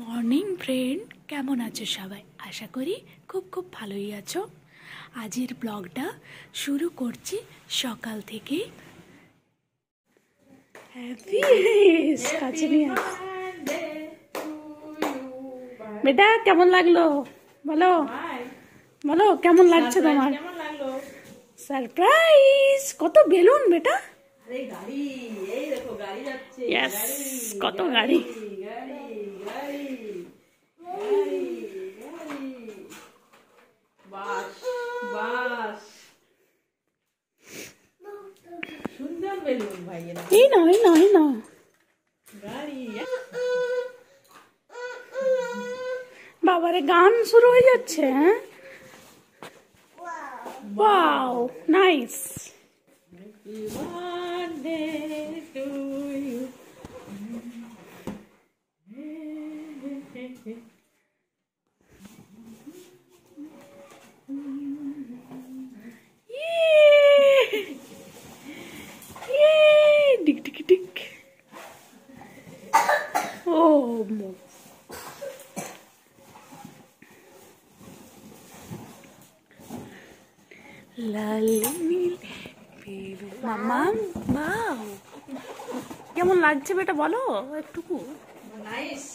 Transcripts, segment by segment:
Morning friend, কেমন আছো সবাই? আশা করি খুব খুব ভালোই আছো। আজের ব্লগটা শুরু করছি সকাল থেকে। বেটা কেমন লাগলো বলো, বলো কেমন লাগছে তোমার? সারপ্রাইজ! কত বেলুন বেটা, কত গাড়ি। এই না বাবারে, গান শুরু হয়ে যাচ্ছে। হ্যাঁ, wow, nice. Tic tic tic. Oh, লাল নীল মামা, বাও কেমন লাগছে বেটা বলো একটুকু। নাইস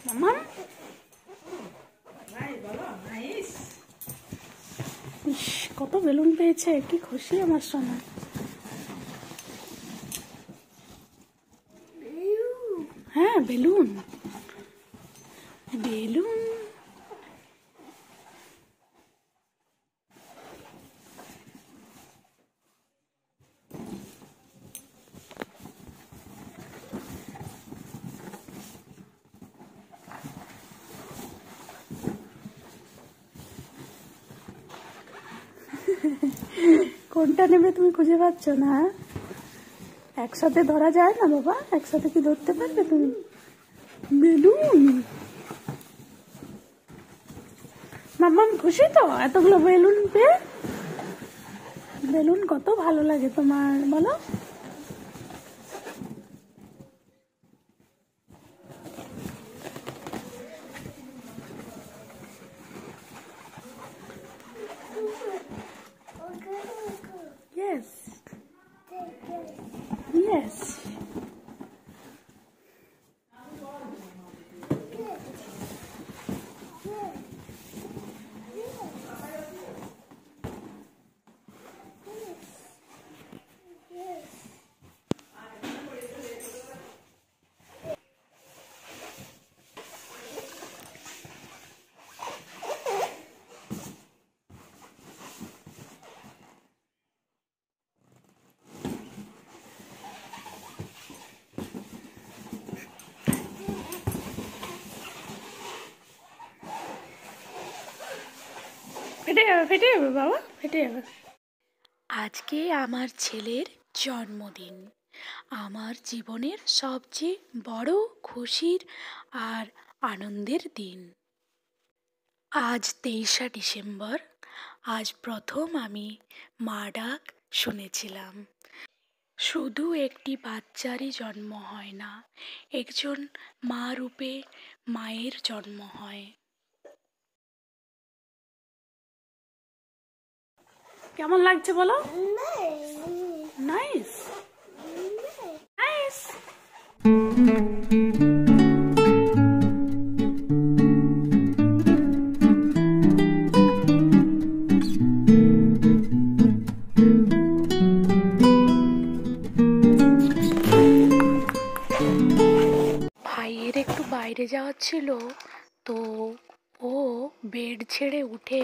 মামা, নাইস। কত বেলুন পেয়েছে, কি খুশি আমার সোনা। হ্যাঁ, বেলুন বেলুন। কোনটা নেবে তুমি খুঁজে পাচ্ছ না? একসাথে ধরা যায় না বাবা, একসাথে কি ধরতে পারবে তুমি? বেলুন মাম্মাম খুশি তো এতগুলো বেলুন পেয়ে? বেলুন কত ভালো লাগে তোমার বলো? Yes. Yes. ফেটে যাবে বাবা, ফেটে যাবে। আজকে আমার ছেলের জন্মদিন, আমার জীবনের সবচেয়ে বড় খুশির আর আনন্দের দিন। আজ 23শে ডিসেম্বর। আজ প্রথম আমি মা ডাক শুনেছিলাম। শুধু একটি বাচ্চারই জন্ম হয় না, একজন মা রূপে মায়ের জন্ম হয়। কেমন লাগছে বলো? Nice nice. ভাইয়ের একটু বাইরে যাওয়ার ছিল, তো ও বেড ছেড়ে উঠে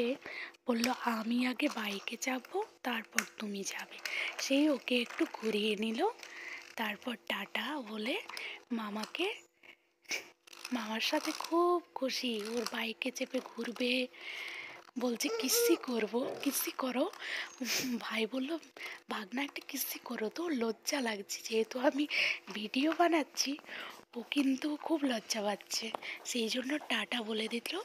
বলল আমি আগে বাইকে যাবো, তারপর তুমি যাবে। সেই ওকে একটু ঘুরিয়ে নিল, তারপর টাটা বলে মামার সাথে খুব খুশি। ওর বাইকে চেপে ঘুরবে, বলছে কিস্সি করবো, কিস্সি করো। ভাই বলল ভাগনা একটা কিস্সি করো, তো লজ্জা লাগছে, যেহেতু আমি ভিডিও বানাচ্ছি। ও কিন্তু খুব লজ্জা পাচ্ছে, সেই জন্য টাটা বলে দিল।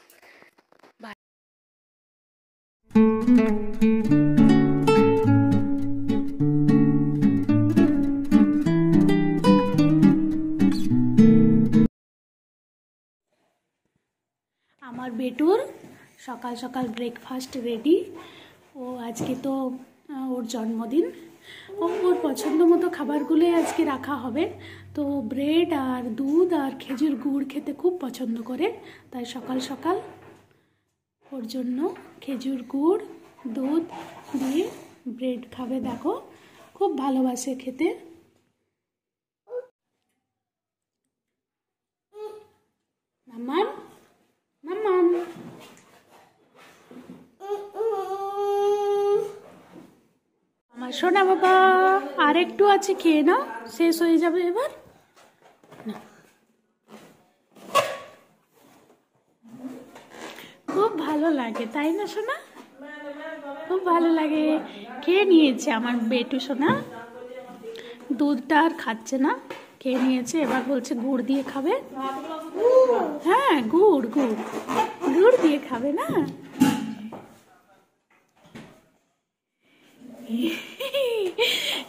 আমার বেটুর সকাল সকাল ব্রেকফাস্ট রেডি। ও আজকে তো ওর জন্মদিন, ওর পছন্দ মতো খাবারগুলোই আজকে রাখা হবে। তো ব্রেড আর দুধ আর খেজুর গুড় খেতে খুব পছন্দ করে, তাই সকাল সকাল ওর জন্য খেজুর গুড় দুধ দিয়ে ব্রেড খাবে। দেখো খুব ভালোবাসে খেতে। মাম্মাম মাম্মাম আমার সোনা বাবা, আর একটু আছে, খেয়ে নাও, শেষ হয়ে যাবে এবার। খুব ভালো লাগে তাই না সোনা? খুব ভালো লাগে। খেয়ে নিয়েছে আমার বেটু সোনা, দুধটা আর খাচ্ছে না, খেয়ে নিয়েছে। এবার বলছে গুড় দিয়ে খাবে। হ্যাঁ গুড় গুড় গুড় দিয়ে খাবে না?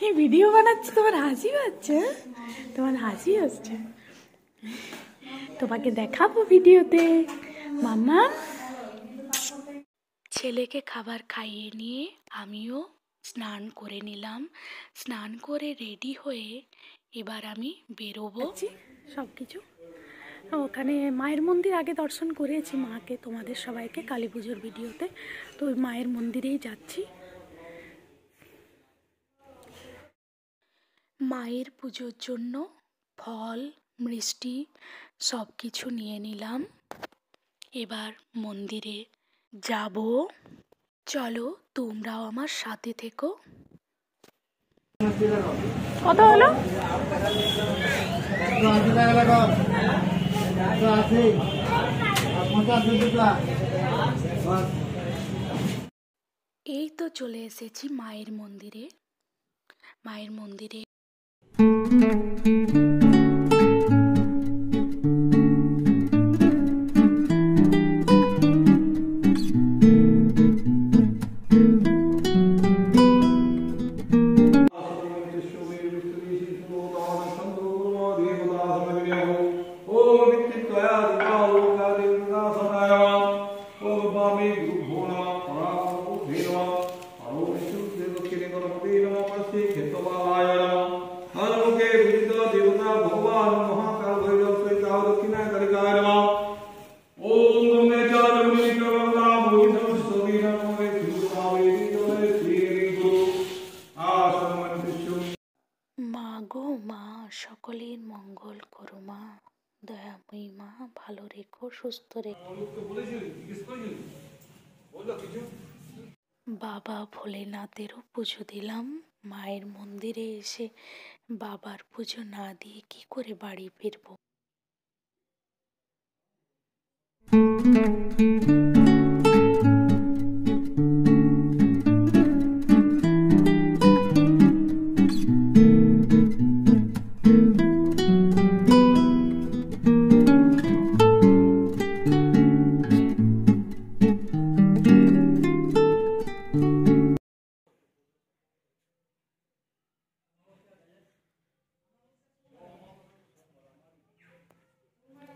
এই ভিডিও বানাচ্ছে, তোমার হাসি হচ্ছে? তোমার হাসি হচ্ছে? তোমাকে দেখাবো ভিডিওতে। মাম্মা ছেলেকে খাবার খাইয়ে নিয়ে আমিও স্নান করে নিলাম। স্নান করে রেডি হয়ে এবার আমি বেরোবো। সব কিছু ওখানে মায়ের মন্দির আগে দর্শন করেছি মাকে, তোমাদের সবাইকে কালী পুজোর ভিডিওতে। তো ওই মায়ের মন্দিরেই যাচ্ছি। মায়ের পুজোর জন্য ফল মিষ্টি সব কিছু নিয়ে নিলাম। এবার মন্দিরে যাব। চলো তোমরাও আমার সাথে থেকো। কত হলো? এই তো চলে এসেছি মায়ের মন্দিরে। মায়ের মন্দিরে সকলের মঙ্গল করো মা, দয়াময়ী মা, ভালো রেখো, সুস্থ রেখো। বাবা ভোলেনাথেরও পুজো দিলাম। মায়ের মন্দিরে এসে বাবার পুজো না দিয়ে কি করে বাড়ি ফিরবো?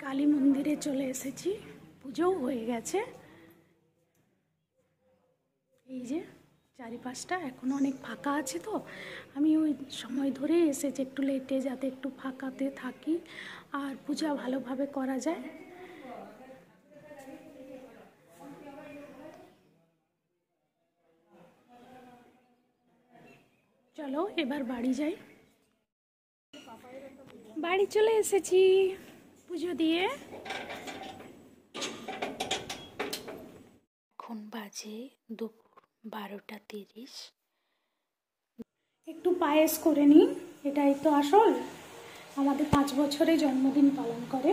কালী মন্দিরে চলে এসেছি, পুজোও হয়ে গেছে। এই যে চারিপাশটা এখন অনেক ফাঁকা আছে, তো আমি ওই সময় ধরে এসেছি একটু লেটে, যাতে একটু ফাঁকাতে থাকি আর পূজা ভালোভাবে করা যায়। চলো এবার বাড়ি যাই। বাড়ি চলে এসেছি পুজো দিয়ে। এখন বাজে দুপুর 12:30। একটু পায়েস করে নিই, এটাই তো আসল। আমাদের 5 বছরে জন্মদিন পালন করে,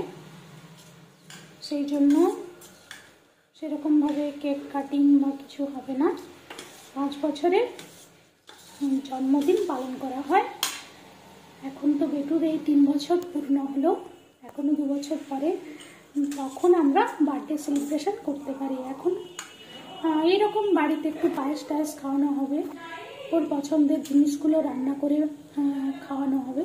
সেই জন্য সেরকমভাবে কেক কাটিং বা কিছু হবে না। 5 বছরে জন্মদিন পালন করা হয়। এখন তো বেটুর এই 3 বছর পূর্ণ হলো, এখনও 2 বছর পরে তখন আমরা বার্থডে সেলিব্রেশন করতে পারি। এখন এইরকম বাড়িতে একটু পায়েস টায়েস খাওয়ানো হবে, ওর পছন্দের জিনিসগুলো রান্না করে খাওয়ানো হবে।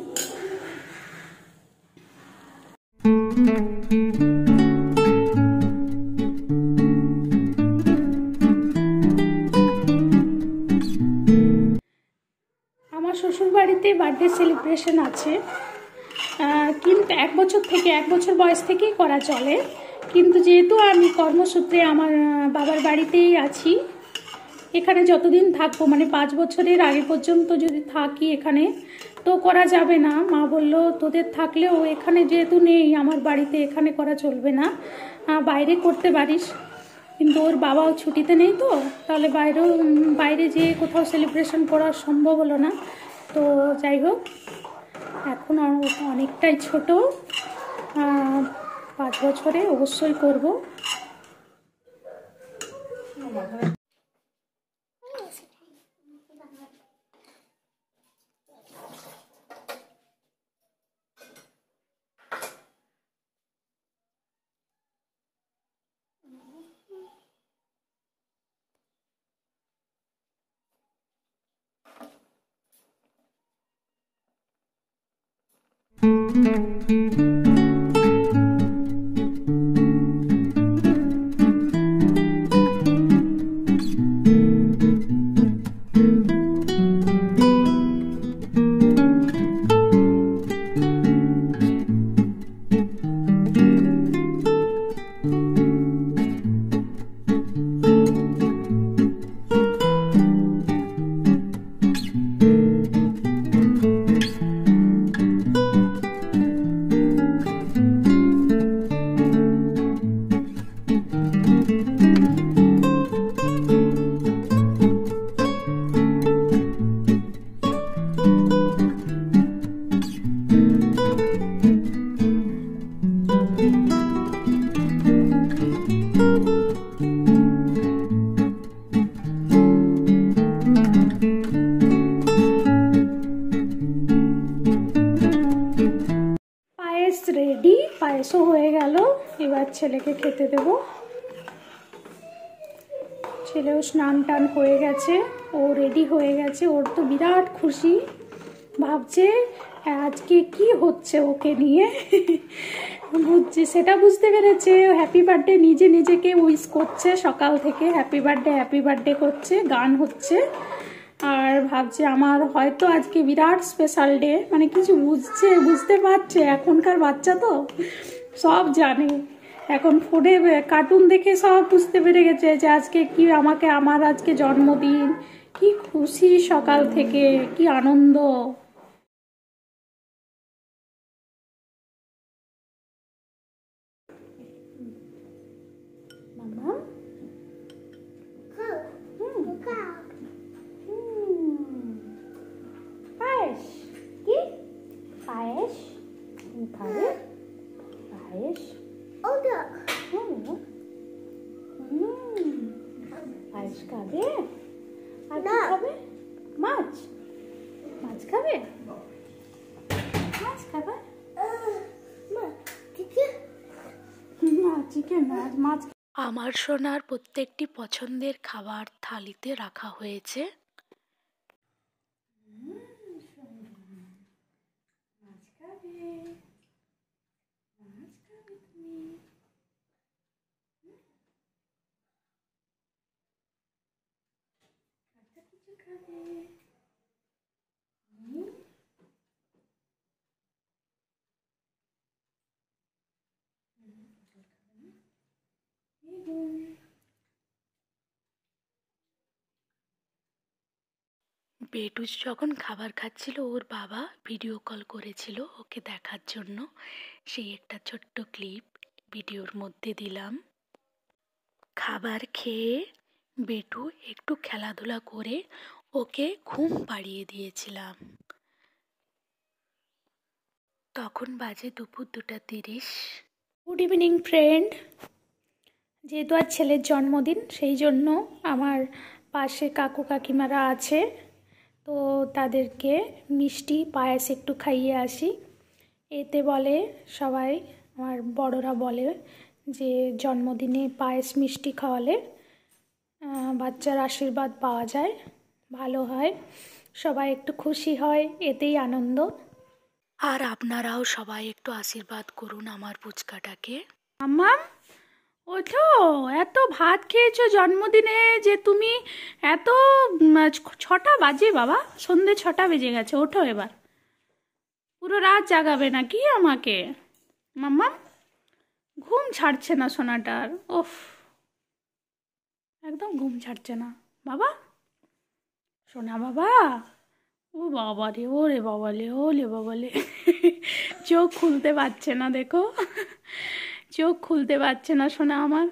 বাড়িতে বার্থডে সেলিব্রেশন আছে, কিন্তু 1 বছর বয়স থেকেই করা চলে। কিন্তু যেহেতু আমি কর্মসূত্রে আমার বাবার বাড়িতেই আছি, এখানে যতদিন থাকবো, মানে 5 বছরের আগে পর্যন্ত যদি থাকি এখানে, তো করা যাবে না। মা বলল তোদের থাকলেও এখানে যেহেতু নেই আমার বাড়িতে, এখানে করা চলবে না, বাইরে করতে পারিস। কিন্তু ওর বাবাও ছুটিতে নেই, তো তাহলে বাইরে যেয়ে কোথাও সেলিব্রেশন করা সম্ভব হলো না। তো যাই হোক, এখন অনেকটাই ছোট, 5 বছরে অবশ্যই করব। রেডি, পায়েসও হয়ে গেল। এবার ছেলেকে খেতে দেব। ছেলেও স্নান টান হয়ে গেছে, ও রেডি হয়ে গেছে। ওর তো বিরাট খুশি, ভাবছে আজকে কি হচ্ছে ওকে নিয়ে। বুঝছি, সেটা বুঝতে পেরেছে। হ্যাপি বার্থডে নিজেকে উইশ করছে, সকাল থেকে হ্যাপি বার্থডে করছে, গান হচ্ছে। আর ভাবছে আমার হয়তো আজকে বিরাট স্পেশাল ডে, মানে কিছু বুঝতে পারছে। এখনকার বাচ্চা তো সব জানে, এখন ফোনে কার্টুন দেখে সব বুঝতে পেরে গেছে যে আজকে কি আমার আজকে জন্মদিন। কি খুশি, সকাল থেকে কি আনন্দ। পায়েস কি? পায়েস খাবে? পায়েস পায়েস খাবে? আর কি খাবে? মাছ খাবে? মাছ খাবে? চিকেন, মাছ। আমার সোনার প্রত্যেকটি পছন্দের খাবার থালিতে রাখা হয়েছে। মাছ খাবে? মাছ খাবে তুমি? আচ্ছা, কিছু খাবে? বেটুস যখন খাবার খাচ্ছিল, ওর বাবা ভিডিও কল করেছিল ওকে দেখার জন্য। সেই একটা ছোট্ট ক্লিপ ভিডিওর মধ্যে দিলাম। খাবার খেয়ে বেটু একটু খেলাধুলা করে ওকে ঘুম পাড়িয়ে দিয়েছিলাম। তখন বাজে দুপুর 2:30। Good evening friend. যেহেতু আজ ছেলের জন্মদিন, সেই জন্য আমার পাশে কাকু কাকিমারা আছে, তো তাদেরকে মিষ্টি পায়েস একটু খাইয়ে আসি। এতে বলে সবাই, আমার বড়রা বলে যে জন্মদিনে পায়েস মিষ্টি খাওয়ালে বাচ্চার আশীর্বাদ পাওয়া যায়, ভালো হয়, সবাই একটু খুশি হয়, এতেই আনন্দ। আর আপনারাও সবাই একটু আশীর্বাদ করুন আমার পুচকাটাকে। মাম্মাম ওঠো, এত ভাত খেয়েছো জন্মদিনে যে তুমি এত 6টা বাজে বাবা, সন্ধে 6টা বেজে গেছে, ওঠো এবার। পুরো রাত জাগাবে নাকি আমাকে? মাম্মা ঘুম ছাড়ছে না সোনাটার, ওফ, একদম ঘুম ছাড়ছে না বাবা, সোনা বাবা। ও বাবা রে, ওরে বাবা লে, ওলে বাবা লে। চোখ খুলতে পারছে না, দেখো, চোখ খুলতে পারছে না সোনা আমার।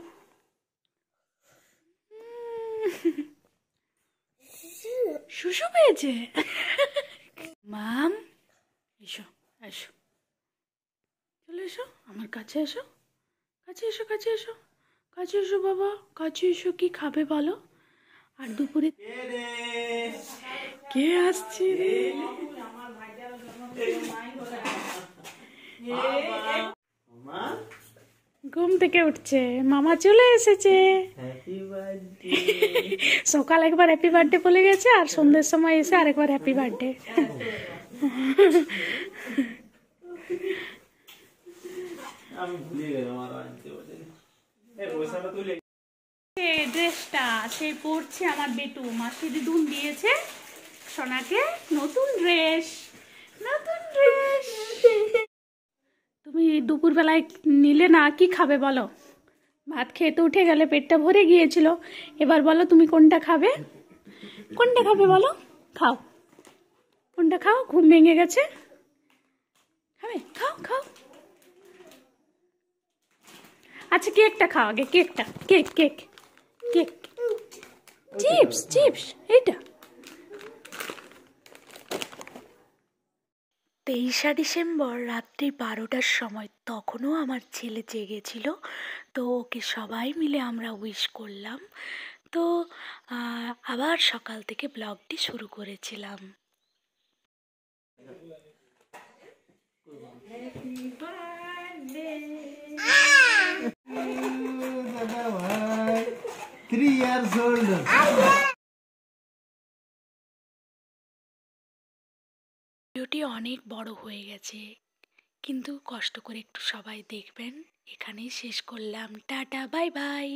শুশু পেয়েছে। মাম, এসো এসো, চলে এসো আমার কাছে, এসো কাছে, এসো কাছে, এসো কাছে, এসো বাবা কাছে এসো। কি খাবে বলো? আর দুপুরে কে আসছে রে? ঘুম থেকে উঠছে, মামা চলে এসেছে। সকাল একবার হ্যাপি বার্থডে বলে গেছে, আর সন্ধ্যের সময় এসে আরেকবার হ্যাপি বার্থডে। ড্রেসটা সে পরছে আমার বেটু, মাসি দিদুন দিয়েছে সোনাকে নতুন ড্রেস, নতুন ড্রেস। তুমি দুপুরবেলায় নিলে না, কি খাবে বলো? ভাত খেয়ে তো উঠে গেলে, পেটটা ভরে গিয়েছিল, এবার বলো তুমি কোনটা খাবে? কোনটা খাবে বলো? খাও, কোনটা খাও? ঘুম ভেঙে গেছে, খাবে, খাও খাও। আচ্ছা কেকটা খাও আগে, কেকটা, cake cake cake, chips chips, এইটা। 23 ডিসেম্বর রাত্রি 12টার সময় তখনও আমার ছেলে জেগেছিল, তো ওকে সবাই মিলে আমরা উইশ করলাম। তো আবার সকাল থেকে ব্লগটি শুরু করেছিলাম। দাদা ভাই 3 years old. ভিডিওটি অনেক বড় হয়ে গেছে, কিন্তু কষ্ট করে একটু সবাই দেখবেন। এখানেই শেষ করলাম, টাটা বাই বাই।